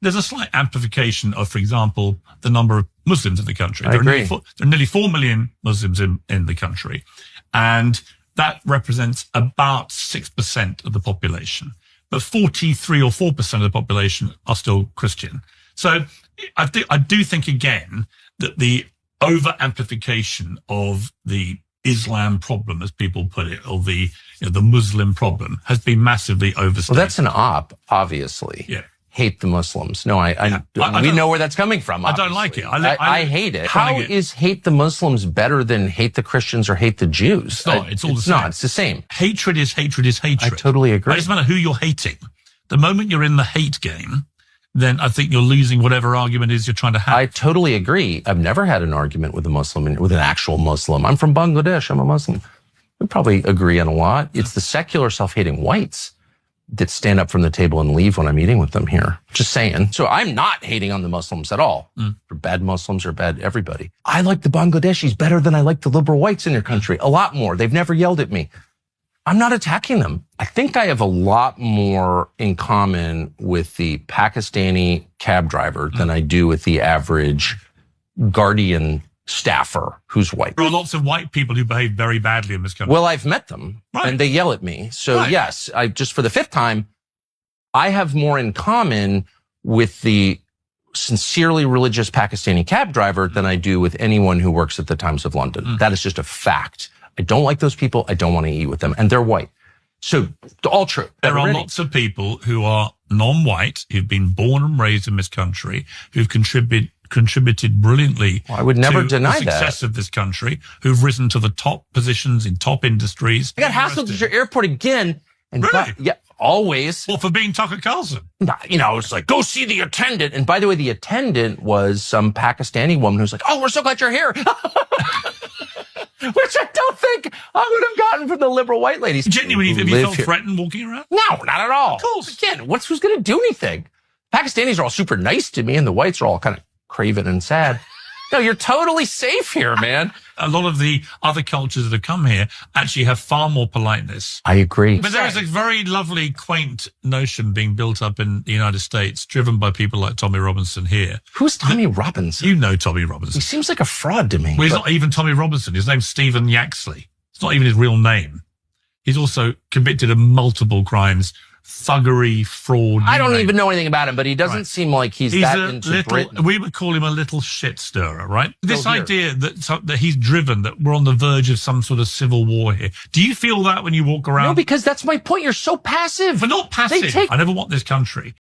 there's a slight amplification of, for example, the number of Muslims in the country. I agree. There are nearly 4 million Muslims in the country. And that represents about 6% of the population. But 43 or 4% of the population are still Christian. So I do think, again, that the over-amplification of the Islam problem, as people put it, or the Muslim problem, has been massively overstated. Well, that's an obviously. Yeah. Hate the Muslims. No, we know where that's coming from. Obviously. I don't like it. I hate it. How is hate the Muslims better than hate the Christians or hate the Jews? It's not. It's all the same. No, it's the same. Hatred is hatred is hatred. I totally agree. It doesn't matter who you're hating. The moment you're in the hate game, then I think you're losing whatever argument is you're trying to have. I totally agree. I've never had an argument with a Muslim, with an actual Muslim. I'm from Bangladesh. I'm a Muslim. We probably agree on a lot. It's the secular self-hating whites that stand up from the table and leave when I'm eating with them here. Just saying. So I'm not hating on the Muslims at all. Or bad Muslims or bad everybody. I like the Bangladeshis better than I like the liberal whites in your country. A lot more. They've never yelled at me. I'm not attacking them. I think I have a lot more in common with the Pakistani cab driver than I do with the average Guardian staffer who's white. There are lots of white people who behave very badly in this country. Well, I've met them, and they yell at me. So yes, I just for the fifth time, I have more in common with the sincerely religious Pakistani cab driver than I do with anyone who works at the Times of London. That is just a fact. I don't like those people. I don't want to eat with them, and they're white. So all true. There are lots of people who are non-white, who've been born and raised in this country, who've contributed brilliantly I would never deny the success of this country, who've risen to the top positions in top industries. I got hassled at your airport again. And really? Yeah, always. Well, for being Tucker Carlson. It's like, go see the attendant. And by the way, the attendant was some Pakistani woman who's like, oh, we're so glad you're here. Which I don't think I would have gotten from the liberal white ladies. Genuinely, have you felt threatened walking around? No, not at all. Of course. Again, who's going to do anything? Pakistanis are all super nice to me, and the whites are all kind of craven and sad. No, you're totally safe here, man. A lot of the other cultures that have come here actually have far more politeness. I agree. But there is a very lovely, quaint notion being built up in the United States, driven by people like Tommy Robinson here. Who's Tommy Robinson? You know Tommy Robinson. He seems like a fraud to me. Well, he's not even Tommy Robinson. His name's Stephen Yaxley. It's not even his real name. He's also convicted of multiple crimes. Thuggery, fraud. I don't even know anything about him, but he doesn't seem like he's that into Britain. We would call him a little shit stirrer, right? This idea that he's driven, that we're on the verge of some sort of civil war here. Do you feel that when you walk around? No, because that's my point. You're so passive. We're not passive. I never want this country